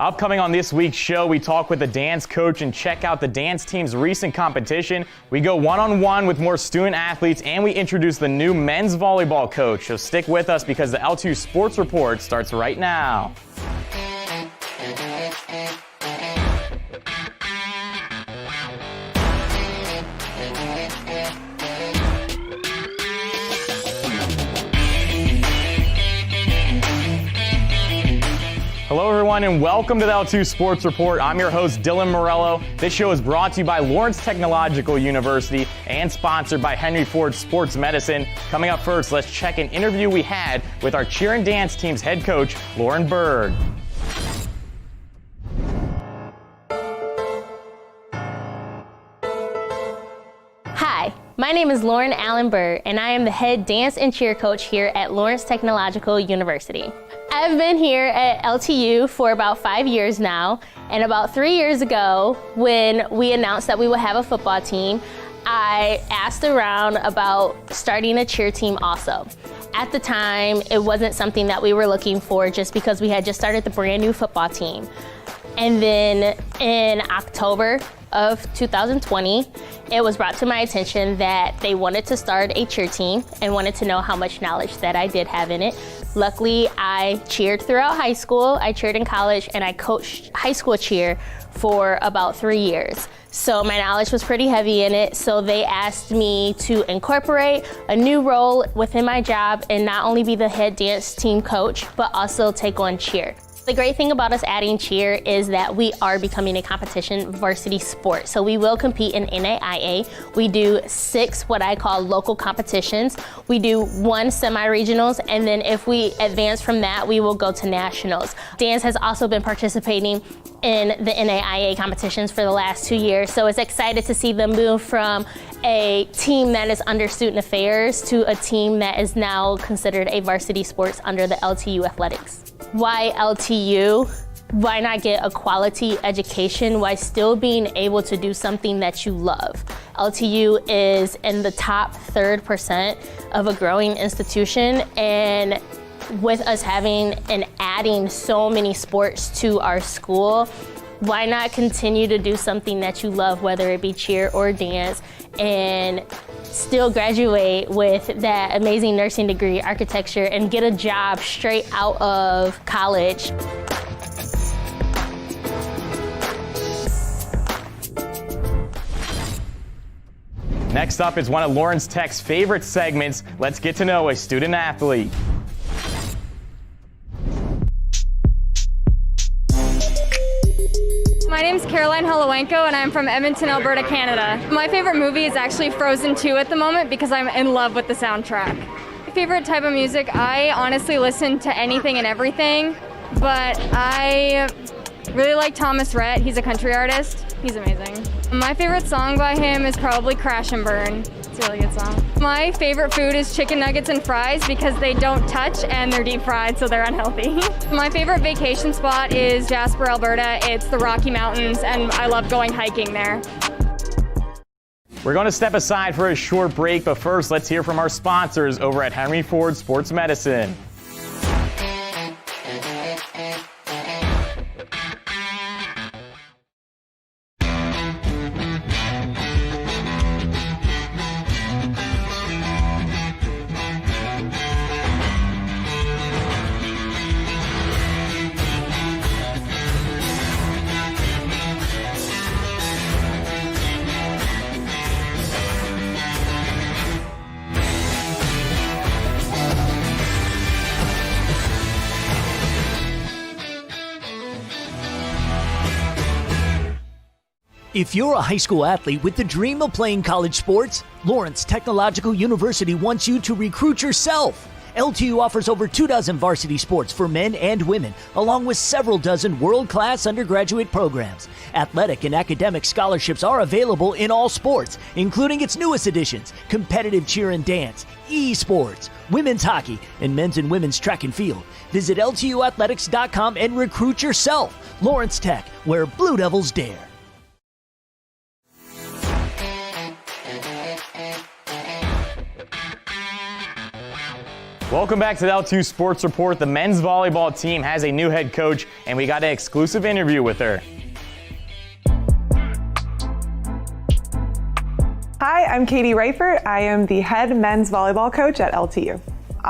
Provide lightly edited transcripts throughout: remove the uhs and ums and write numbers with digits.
Upcoming on this week's show, we talk with the dance coach and check out the dance team's recent competition. We go one-on-one with more student athletes, and we introduce the new men's volleyball coach. So stick with us because the LTU Sports Report starts right now. Hello everyone and welcome to the LTU Sports Report. I'm your host Dylan Morello. This show is brought to you by Lawrence Technological University and sponsored by Henry Ford Sports Medicine. Coming up first, let's check an interview we had with our cheer and dance team's head coach, Lauren Berg. Hi, my name is Lauren Allen Berg, and I am the head dance and cheer coach here at Lawrence Technological University. I've been here at LTU for about 5 years now, and about 3 years ago, when we announced that we would have a football team, I asked around about starting a cheer team also. At the time, it wasn't something that we were looking for just because we had just started the brand new football team. And then in October of 2020, it was brought to my attention that they wanted to start a cheer team and wanted to know how much knowledge that I did have in it. Luckily, I cheered throughout high school, I cheered in college, and I coached high school cheer for about 3 years. So my knowledge was pretty heavy in it, so they asked me to incorporate a new role within my job and not only be the head dance team coach, but also take on cheer. The great thing about us adding cheer is that we are becoming a competition varsity sport. So we will compete in NAIA. We do 6 what I call local competitions. We do 1 semi-regionals, and then if we advance from that, we will go to nationals. Dance has also been participating in the NAIA competitions for the last 2 years. So it's excited to see them move from a team that is under student affairs to a team that is now considered a varsity sports under the LTU athletics. Why LTU? Why not get a quality education while still being able to do something that you love? LTU is in the top 3% of a growing institution, and with us having and adding so many sports to our school, why not continue to do something that you love, whether it be cheer or dance, and still graduate with that amazing nursing degree, architecture, and get a job straight out of college. Next up is one of Lawrence Tech's favorite segments. Let's get to know a student athlete. My name's Holliwanko, and I'm from Edmonton, Alberta, Canada. My favorite movie is actually Frozen 2 at the moment because I'm in love with the soundtrack. My favorite type of music, I honestly listen to anything and everything, but I really like Thomas Rhett. He's a country artist. He's amazing. My favorite song by him is probably Crash and Burn. It's a really good song. My favorite food is chicken nuggets and fries because they don't touch and they're deep fried, so they're unhealthy. My favorite vacation spot is Jasper, Alberta. It's the Rocky Mountains, and I love going hiking there. We're going to step aside for a short break, but first let's hear from our sponsors over at Henry Ford Sports Medicine. If you're a high school athlete with the dream of playing college sports, Lawrence Technological University wants you to recruit yourself. LTU offers over 24 varsity sports for men and women, along with several dozen world-class undergraduate programs. Athletic and academic scholarships are available in all sports, including its newest additions, competitive cheer and dance, esports, women's hockey, and men's and women's track and field. Visit LTUathletics.com and recruit yourself. Lawrence Tech, where Blue Devils dare. Welcome back to the LTU Sports Report. The men's volleyball team has a new head coach, and we got an exclusive interview with her. Hi, I'm Katie Reifer. I am the head men's volleyball coach at LTU.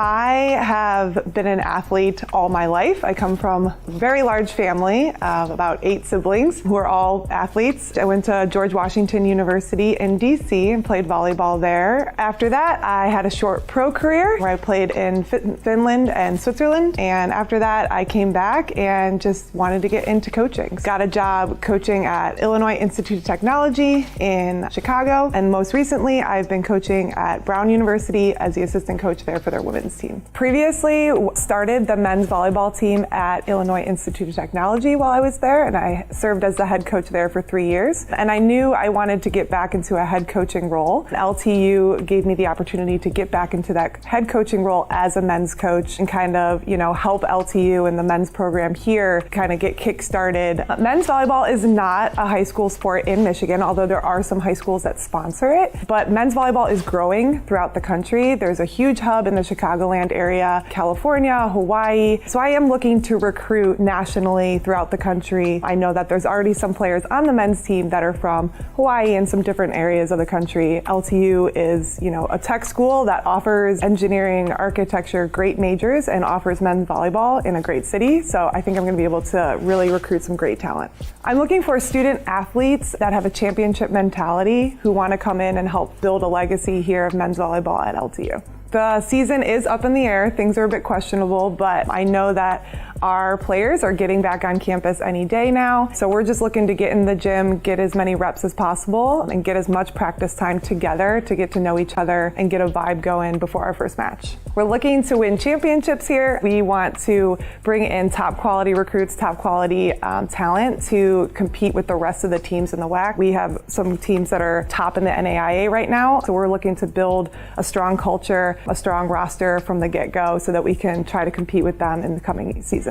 I have been an athlete all my life. I come from a very large family of about 8 siblings who are all athletes. I went to George Washington University in DC and played volleyball there. After that, I had a short pro career where I played in Finland and Switzerland. And after that, I came back and just wanted to get into coaching. Got a job coaching at Illinois Institute of Technology in Chicago. And most recently, I've been coaching at Brown University as the assistant coach there for their women's team. Previously, started the men's volleyball team at Illinois Institute of Technology while I was there, and I served as the head coach there for 3 years. And I knew I wanted to get back into a head coaching role. LTU gave me the opportunity to get back into that head coaching role as a men's coach and kind of, help LTU and the men's program here kind of get kick-started. Men's volleyball is not a high school sport in Michigan, although there are some high schools that sponsor it. But men's volleyball is growing throughout the country. There's a huge hub in the Chicagoland area, California, Hawaii. So I am looking to recruit nationally throughout the country. I know that there's already some players on the men's team that are from Hawaii and some different areas of the country. LTU is, a tech school that offers engineering, architecture, great majors, and offers men's volleyball in a great city. So I think I'm going to be able to really recruit some great talent. I'm looking for student athletes that have a championship mentality who want to come in and help build a legacy here of men's volleyball at LTU. The season is up in the air. Things are a bit questionable, but I know that our players are getting back on campus any day now. So we're just looking to get in the gym, get as many reps as possible, and get as much practice time together to get to know each other and get a vibe going before our first match. We're looking to win championships here. We want to bring in top quality recruits, top quality talent to compete with the rest of the teams in the WAC. We have some teams that are top in the NAIA right now. So we're looking to build a strong culture, a strong roster from the get-go so that we can try to compete with them in the coming seasons.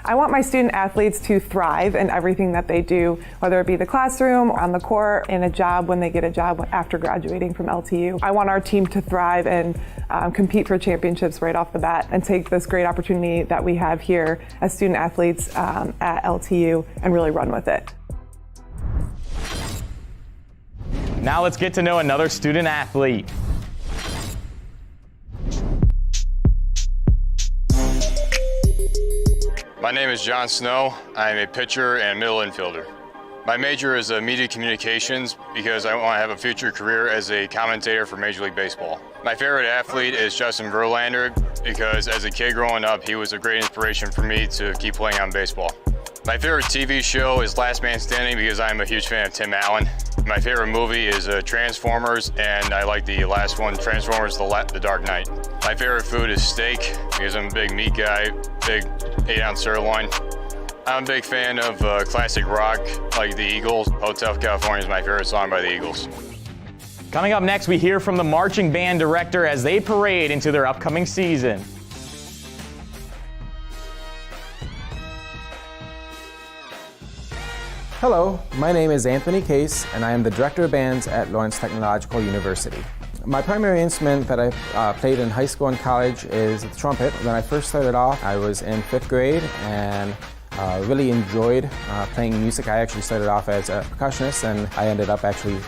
I want my student athletes to thrive in everything that they do, whether it be the classroom, or on the court, in a job when they get a job after graduating from LTU. I want our team to thrive and compete for championships right off the bat and take this great opportunity that we have here as student athletes at LTU and really run with it. Now let's get to know another student athlete. My name is Jon Snow. I'm a pitcher and middle infielder. My major is media communications because I want to have a future career as a commentator for Major League Baseball. My favorite athlete is Justin Verlander because as a kid growing up, he was a great inspiration for me to keep playing on baseball. My favorite TV show is Last Man Standing because I'm a huge fan of Tim Allen. My favorite movie is Transformers, and I like the last one, Transformers The Dark Knight. My favorite food is steak because I'm a big meat guy, big 8-ounce sirloin. I'm a big fan of classic rock like the Eagles. Hotel California is my favorite song by the Eagles. Coming up next, we hear from the marching band director as they parade into their upcoming season. Hello, my name is Anthony Case, and I am the Director of Bands at Lawrence Technological University. My primary instrument that I played in high school and college is the trumpet. When I first started off, I was in 5th grade and really enjoyed playing music. I actually started off as a percussionist, and I ended up actually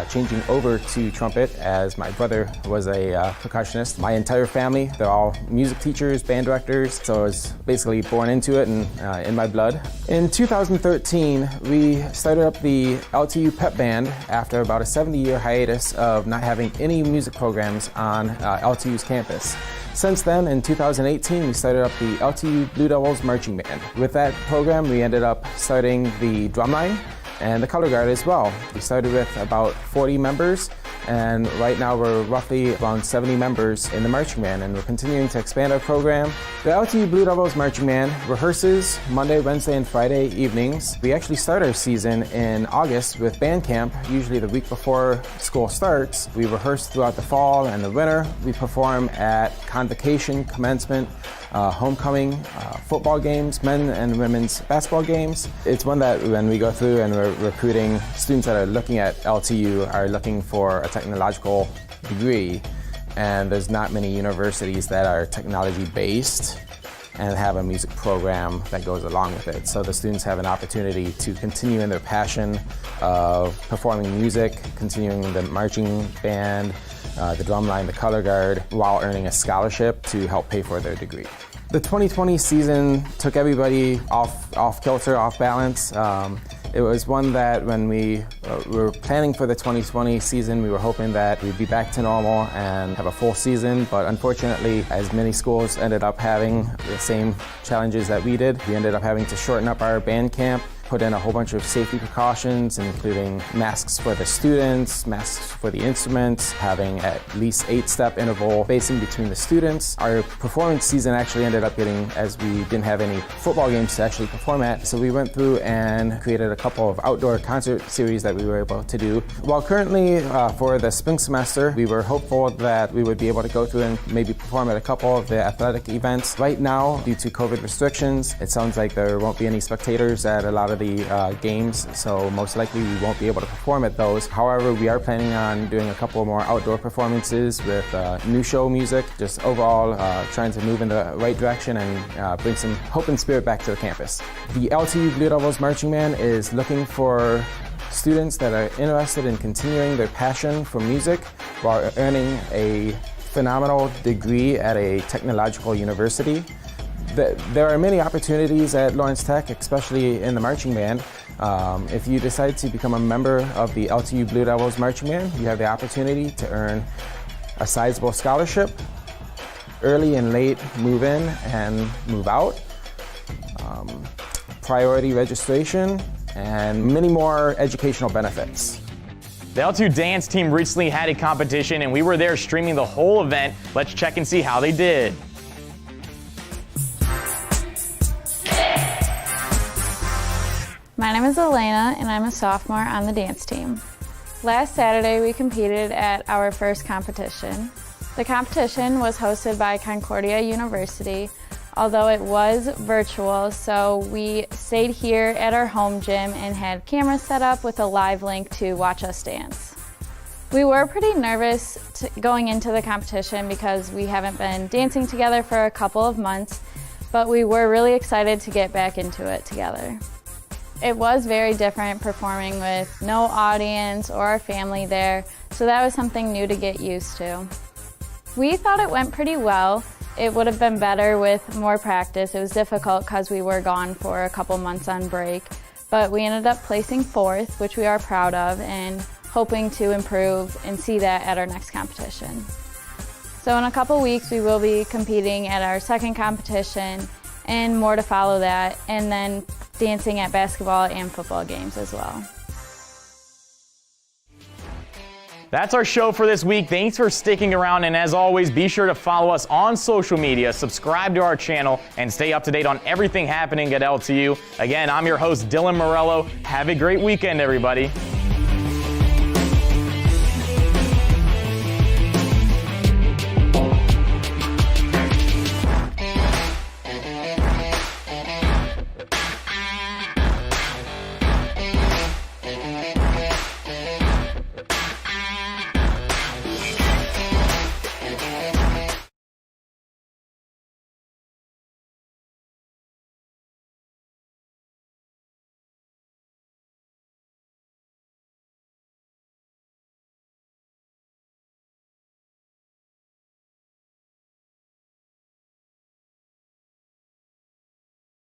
changing over to trumpet as my brother was a percussionist. My entire family, they're all music teachers, band directors, so I was basically born into it and in my blood. In 2013, we started up the LTU Pep Band after about a 70-year hiatus of not having any music programs on LTU's campus. Since then, in 2018, we started up the LTU Blue Devils Marching Band. With that program, we ended up starting the drumline and the color guard as well. We started with about 40 members, and right now we're roughly around 70 members in the marching band, and we're continuing to expand our program. The LTU Blue Devils Marching Band rehearses Monday, Wednesday, and Friday evenings. We actually start our season in August with band camp, usually the week before school starts. We rehearse throughout the fall and the winter. We perform at convocation, commencement, homecoming, football games, men and women's basketball games. It's one that when we go through and we're recruiting students that are looking at LTU, are looking for a technological degree, and there's not many universities that are technology based and have a music program that goes along with it. So the students have an opportunity to continue in their passion of performing music, continuing the marching band, the drumline, the color guard, while earning a scholarship to help pay for their degree. The 2020 season took everybody off kilter, off balance. It was one that when we were planning for the 2020 season, we were hoping that we'd be back to normal and have a full season, but unfortunately, as many schools ended up having the same challenges that we did, we ended up having to shorten up our band camp, put in a whole bunch of safety precautions, including masks for the students, masks for the instruments, having at least 8-step interval spacing between the students. Our performance season actually ended up getting, as we didn't have any football games to actually perform at, so we went through and created a couple of outdoor concert series that we were able to do. While currently for the spring semester, we were hopeful that we would be able to go through and maybe perform at a couple of the athletic events. Right now, due to COVID restrictions, it sounds like there won't be any spectators at a lot of the games, so most likely we won't be able to perform at those. However, we are planning on doing a couple more outdoor performances with new show music, just overall trying to move in the right direction and bring some hope and spirit back to the campus. The LTU Blue Devils Marching Band is looking for students that are interested in continuing their passion for music while earning a phenomenal degree at a technological university. There are many opportunities at Lawrence Tech, especially in the marching band. If you decide to become a member of the LTU Blue Devils Marching Band, you have the opportunity to earn a sizable scholarship, early and late move-in and move-out, priority registration, and many more educational benefits. The LTU dance team recently had a competition and we were there streaming the whole event. Let's check and see how they did. My name is Elena and I'm a sophomore on the dance team. Last Saturday we competed at our first competition. The competition was hosted by Concordia University, although it was virtual, so we stayed here at our home gym and had cameras set up with a live link to watch us dance. We were pretty nervous going into the competition because we haven't been dancing together for a couple of months, but we were really excited to get back into it together. It was very different performing with no audience or our family there, so that was something new to get used to. We thought it went pretty well. It would have been better with more practice. It was difficult because we were gone for a couple months on break, but we ended up placing 4th, which we are proud of, and hoping to improve and see that at our next competition. So in a couple weeks we will be competing at our second competition and more to follow that, and then dancing at basketball and football games as well. That's our show for this week. Thanks for sticking around, and as always, be sure to follow us on social media, subscribe to our channel, and stay up to date on everything happening at LTU. Again, I'm your host, Dylan Morello. Have a great weekend, everybody.